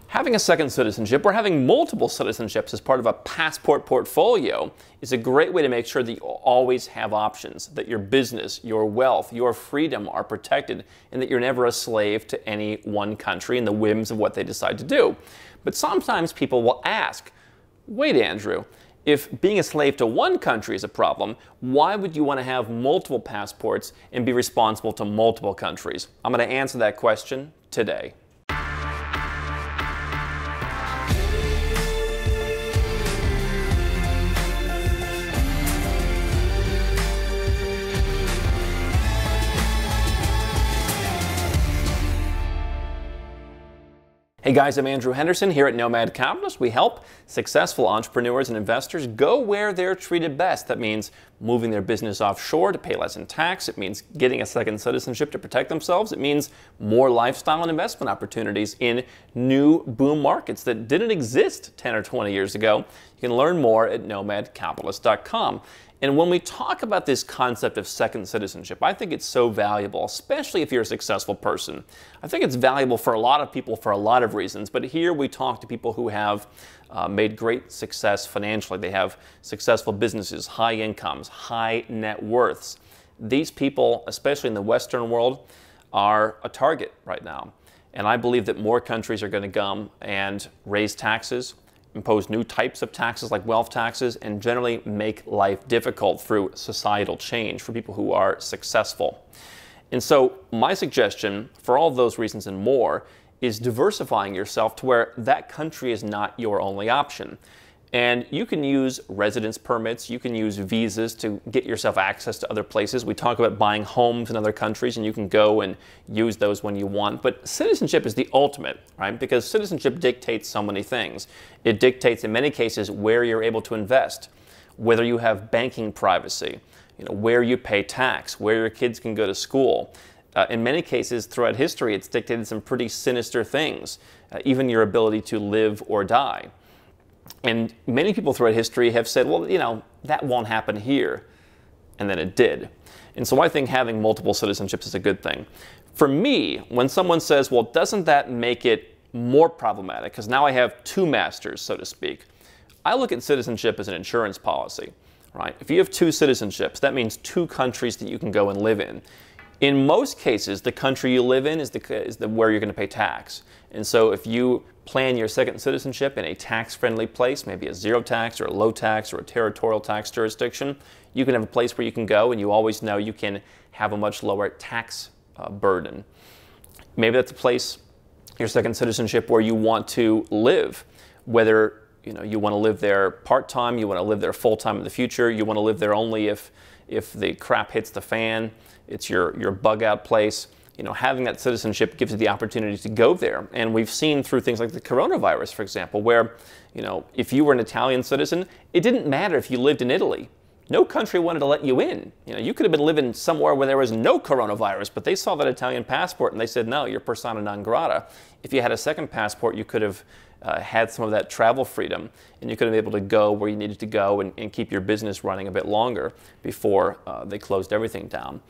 Having a second citizenship or having multiple citizenships as part of a passport portfolio is a great way to make sure that you always have options, that your business, your wealth, your freedom are protected, and that you're never a slave to any one country and the whims of what they decide to do. But sometimes people will ask, wait, Andrew, if being a slave to one country is a problem, why would you want to have multiple passports and be responsible to multiple countries? I'm going to answer that question today. Hey guys, I'm Andrew Henderson here at Nomad Capitalist. We help successful entrepreneurs and investors go where they're treated best. That means moving their business offshore to pay less in tax. It means getting a second citizenship to protect themselves. It means more lifestyle and investment opportunities in new boom markets that didn't exist 10 or 20 years ago. You can learn more at nomadcapitalist.com. And when we talk about this concept of second citizenship, I think it's so valuable, especially if you're a successful person. I think it's valuable for a lot of people for a lot of reasons, but here we talk to people who have made great success financially. They have successful businesses, high incomes, high net worths. These people, especially in the Western world, are a target right now. And I believe that more countries are going to come and raise taxes, impose new types of taxes like wealth taxes, and generally make life difficult through societal change for people who are successful. And so my suggestion, for all of those reasons and more, is diversifying yourself to where that country is not your only option. And you can use residence permits, you can use visas to get yourself access to other places. We talk about buying homes in other countries, and you can go and use those when you want. But citizenship is the ultimate, right? Because citizenship dictates so many things. It dictates, in many cases, where you're able to invest, whether you have banking privacy, where you pay tax, where your kids can go to school. In many cases, throughout history, it's dictated some pretty sinister things, even your ability to live or die. And many people throughout history have said, well, that won't happen here. And then it did. And so I think having multiple citizenships is a good thing. For me, when someone says, well, doesn't that make it more problematic? Because now I have two masters, so to speak. I look at citizenship as an insurance policy, right? If you have two citizenships, that means two countries that you can go and live in. In most cases, the country you live in is where you're going to pay tax. And so if you plan your second citizenship in a tax-friendly place, maybe a zero tax or a low tax or a territorial tax jurisdiction, you can have a place where you can go and you always know you can have a much lower tax burden. Maybe that's a place, your second citizenship, where you want to live, whether you want to live there part-time, you want to live there full-time in the future, you want to live there only if the crap hits the fan, it's your bug-out place. Having that citizenship gives you the opportunity to go there. And we've seen through things like the coronavirus, for example, where, if you were an Italian citizen, it didn't matter if you lived in Italy. No country wanted to let you in. You could have been living somewhere where there was no coronavirus, but they saw that Italian passport and they said, no, you're persona non grata. If you had a second passport, you could have had some of that travel freedom, and you could have been able to go where you needed to go and keep your business running a bit longer before they closed everything down.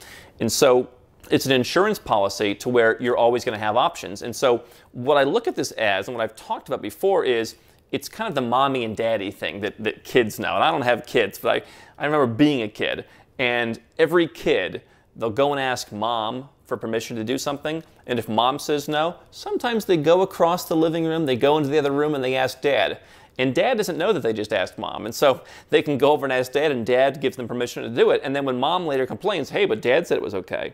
And so it's an insurance policy to where you're always going to have options. And so what I look at this as, and what I've talked about before, is it's kind of the mommy and daddy thing that kids know. And I don't have kids, but I remember being a kid. And every kid, they'll go and ask mom for permission to do something. And if mom says no, sometimes they go across the living room, they go into the other room, and they ask dad. And dad doesn't know that they just asked mom. And so they can go over and ask dad, and dad gives them permission to do it. And then when mom later complains, hey, but dad said it was okay.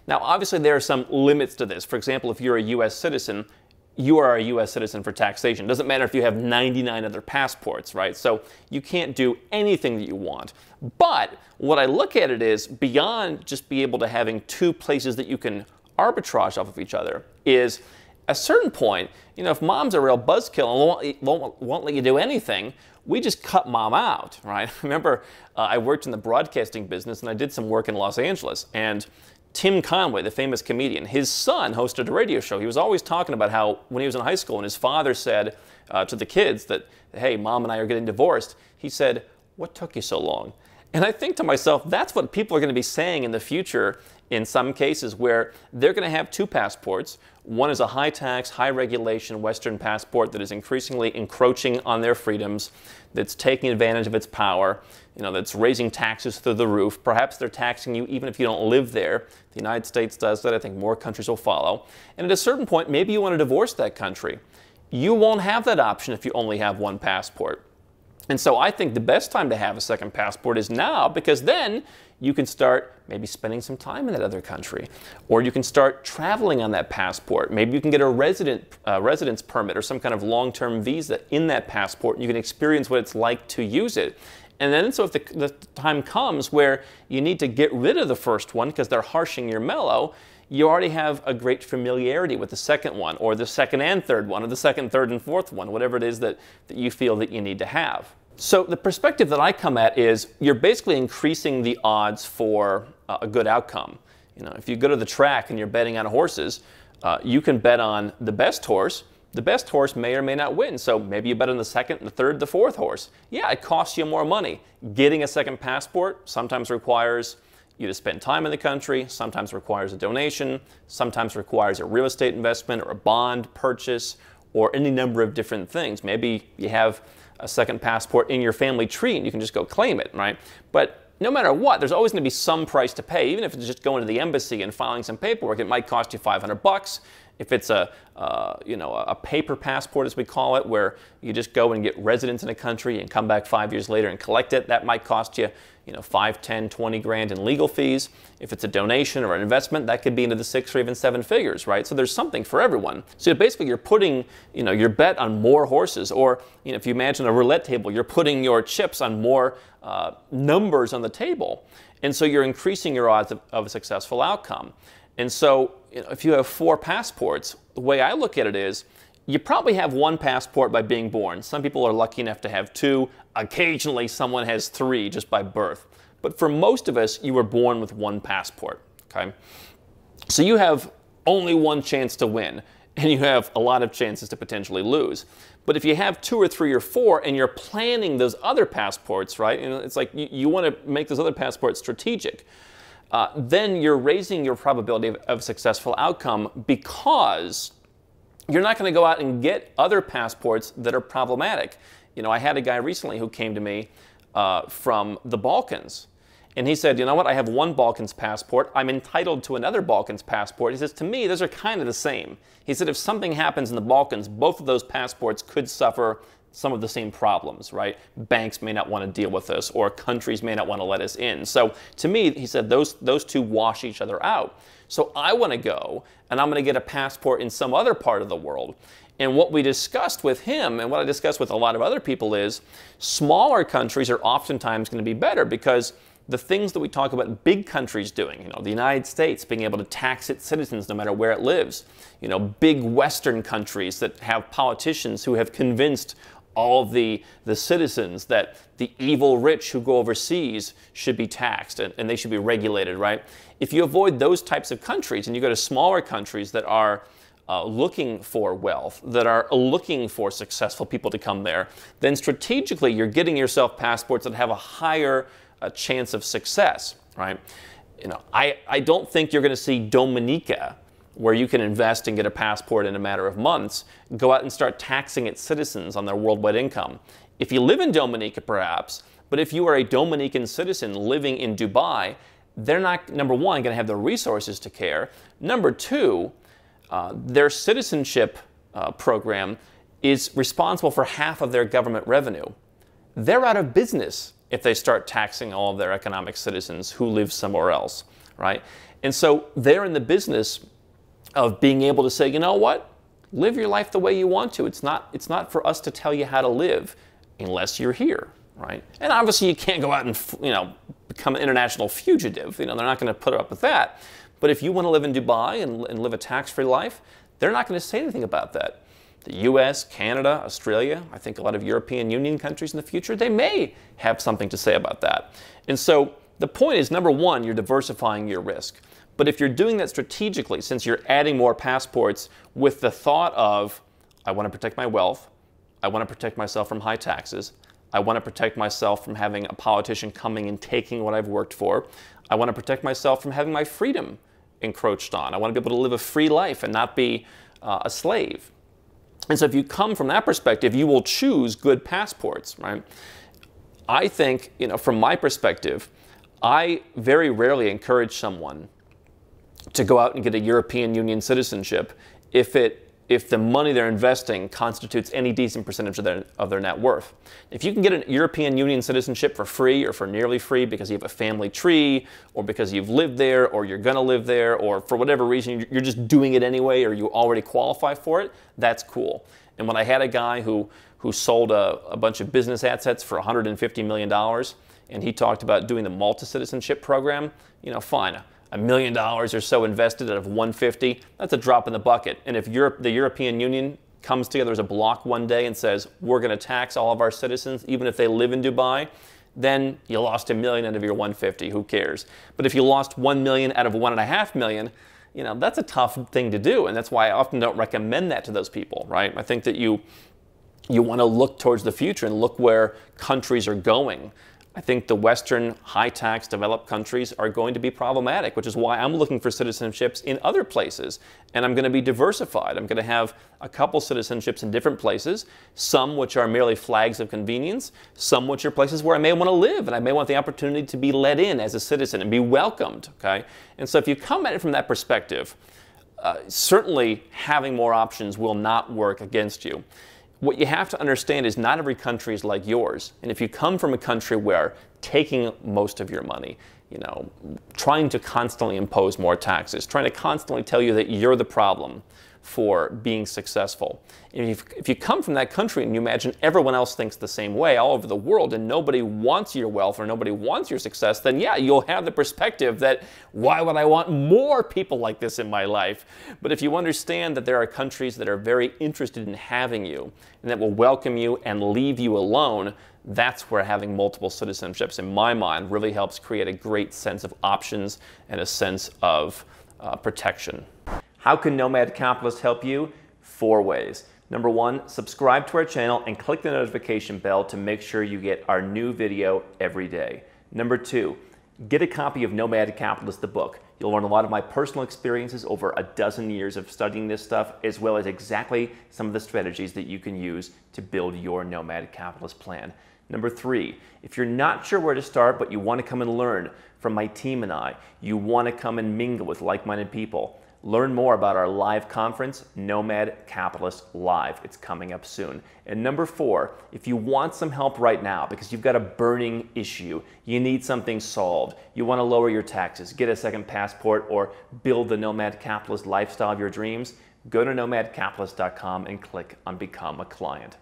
Now, obviously, there are some limits to this. For example, if you're a U.S. citizen, you are a U.S. citizen for taxation. It doesn't matter if you have 99 other passports, right? So you can't do anything that you want. But what I look at it is, beyond just be able to having two places that you can arbitrage off of each other, is at a certain point, if mom's a real buzzkill and won't let you do anything, we just cut mom out, right? I remember I worked in the broadcasting business and I did some work in Los Angeles, and Tim Conway, the famous comedian, his son hosted a radio show. He was always talking about how when he was in high school and his father said to the kids that, hey, mom and I are getting divorced, he said, what took you so long? And I think to myself, that's what people are going to be saying in the future in some cases where they're going to have two passports. One is a high tax, high regulation Western passport that is increasingly encroaching on their freedoms, that's taking advantage of its power, that's raising taxes through the roof. Perhaps they're taxing you even if you don't live there. The United States does that. I think more countries will follow. And at a certain point, maybe you want to divorce that country. You won't have that option if you only have one passport. And so I think the best time to have a second passport is now, because then you can start maybe spending some time in that other country, or you can start traveling on that passport. Maybe you can get a residence permit or some kind of long-term visa in that passport, and you can experience what it's like to use it. And then, so if the time comes where you need to get rid of the first one because they're harshing your mellow, you already have a great familiarity with the second one, or the second and third one, or the second, third, and fourth one, whatever it is that you feel that you need to have. So the perspective that I come at is you're basically increasing the odds for a good outcome. If you go to the track and you're betting on horses, you can bet on the best horse. The best horse may or may not win. So maybe you bet on the second, the third, the fourth horse. Yeah, it costs you more money. Getting a second passport sometimes requires you to spend time in the country, sometimes requires a donation, sometimes requires a real estate investment or a bond purchase or any number of different things. Maybe you have a second passport in your family tree and you can just go claim it, right? But no matter what, there's always going to be some price to pay. Even if it's just going to the embassy and filing some paperwork, it might cost you $500. If it's a paper passport, as we call it, where you just go and get residence in a country and come back 5 years later and collect it, that might cost you, 5, 10, 20 grand in legal fees. If it's a donation or an investment, that could be into the 6 or even 7 figures, right? So there's something for everyone. So basically you're putting, your bet on more horses, or, if you imagine a roulette table, you're putting your chips on more numbers on the table. And so you're increasing your odds of a successful outcome. And so, if you have 4 passports, the way I look at it is, you probably have 1 passport by being born. Some people are lucky enough to have 2. Occasionally, someone has 3 just by birth. But for most of us, you were born with 1 passport, okay? So you have only 1 chance to win, and you have a lot of chances to potentially lose. But if you have 2 or 3 or 4, and you're planning those other passports, right? It's like you want to make those other passports strategic. Then you're raising your probability of a successful outcome, because you're not going to go out and get other passports that are problematic. I had a guy recently who came to me from the Balkans, and he said, what, I have 1 Balkans passport. I'm entitled to another Balkans passport. He says, to me, those are kind of the same. He said, if something happens in the Balkans, both of those passports could suffer some of the same problems, right? Banks may not want to deal with this, or countries may not want to let us in. So to me, he said, those 2 wash each other out. So I want to go, and I'm going to get a passport in some other part of the world. And what we discussed with him, and what I discussed with a lot of other people, is smaller countries are oftentimes going to be better, because the things that we talk about big countries doing, the United States being able to tax its citizens no matter where it lives, big Western countries that have politicians who have convinced all of the citizens that the evil rich who go overseas should be taxed and they should be regulated, right? If you avoid those types of countries and you go to smaller countries that are looking for wealth, that are looking for successful people to come there, then strategically you're getting yourself passports that have a higher chance of success, right? I don't think you're going to see Dominica, where you can invest and get a passport in a matter of months, go out and start taxing its citizens on their worldwide income. If you live in Dominica, perhaps, but if you are a Dominican citizen living in Dubai, they're not, number one, going to have the resources to care. Number two, their citizenship program is responsible for half of their government revenue. They're out of business if they start taxing all of their economic citizens who live somewhere else, right? And so they're in the business of being able to say, you know what, live your life the way you want to. It's not for us to tell you how to live unless you're here, right? And obviously you can't go out and, become an international fugitive. They're not going to put up with that. But if you want to live in Dubai and live a tax-free life, they're not going to say anything about that. The US, Canada, Australia, I think a lot of European Union countries in the future, they may have something to say about that. And so the point is, number one, you're diversifying your risk. But if you're doing that strategically, since you're adding more passports with the thought of, I want to protect my wealth, I want to protect myself from high taxes, I want to protect myself from having a politician coming and taking what I've worked for. I want to protect myself from having my freedom encroached on. I want to be able to live a free life and not be a slave. And so if you come from that perspective, you will choose good passports, right? I think, from my perspective, I very rarely encourage someone to go out and get a European Union citizenship if the money they're investing constitutes any decent percentage of their net worth. If you can get a European Union citizenship for free or for nearly free because you have a family tree or because you've lived there or you're going to live there or for whatever reason you're just doing it anyway or you already qualify for it, that's cool. And when I had a guy who sold a bunch of business assets for $150 million and he talked about doing the Malta citizenship program, fine. $1 million or so invested out of 150, that's a drop in the bucket. And if the European Union comes together as a bloc one day and says, we're going to tax all of our citizens, even if they live in Dubai, then you lost $1 million out of your 150, who cares? But if you lost $1 million out of $1.5 million, that's a tough thing to do. And that's why I often don't recommend that to those people, right? I think that you want to look towards the future and look where countries are going. I think the Western high-tax developed countries are going to be problematic, which is why I'm looking for citizenships in other places. And I'm going to be diversified. I'm going to have a couple citizenships in different places, some which are merely flags of convenience, some which are places where I may want to live and I may want the opportunity to be let in as a citizen and be welcomed. Okay? And so if you come at it from that perspective, certainly having more options will not work against you. What you have to understand is not every country is like yours. And if you come from a country where taking most of your money, trying to constantly impose more taxes, trying to constantly tell you that you're the problem for being successful. If you come from that country and you imagine everyone else thinks the same way all over the world and nobody wants your wealth or nobody wants your success, then yeah, you'll have the perspective that why would I want more people like this in my life? But if you understand that there are countries that are very interested in having you and that will welcome you and leave you alone, that's where having multiple citizenships, in my mind, really helps create a great sense of options and a sense of protection. How can Nomad Capitalist help you? 4 ways. Number 1, subscribe to our channel and click the notification bell to make sure you get our new video every day. Number 2, get a copy of Nomad Capitalist, the book. You'll learn a lot of my personal experiences over a dozen years of studying this stuff, as well as exactly some of the strategies that you can use to build your Nomad Capitalist plan. Number 3, if you're not sure where to start, but you want to come and learn from my team and I, you want to come and mingle with like-minded people, learn more about our live conference, Nomad Capitalist Live. It's coming up soon. And number 4, if you want some help right now because you've got a burning issue, you need something solved, you want to lower your taxes, get a second passport, or build the Nomad Capitalist lifestyle of your dreams, go to nomadcapitalist.com and click on Become a Client.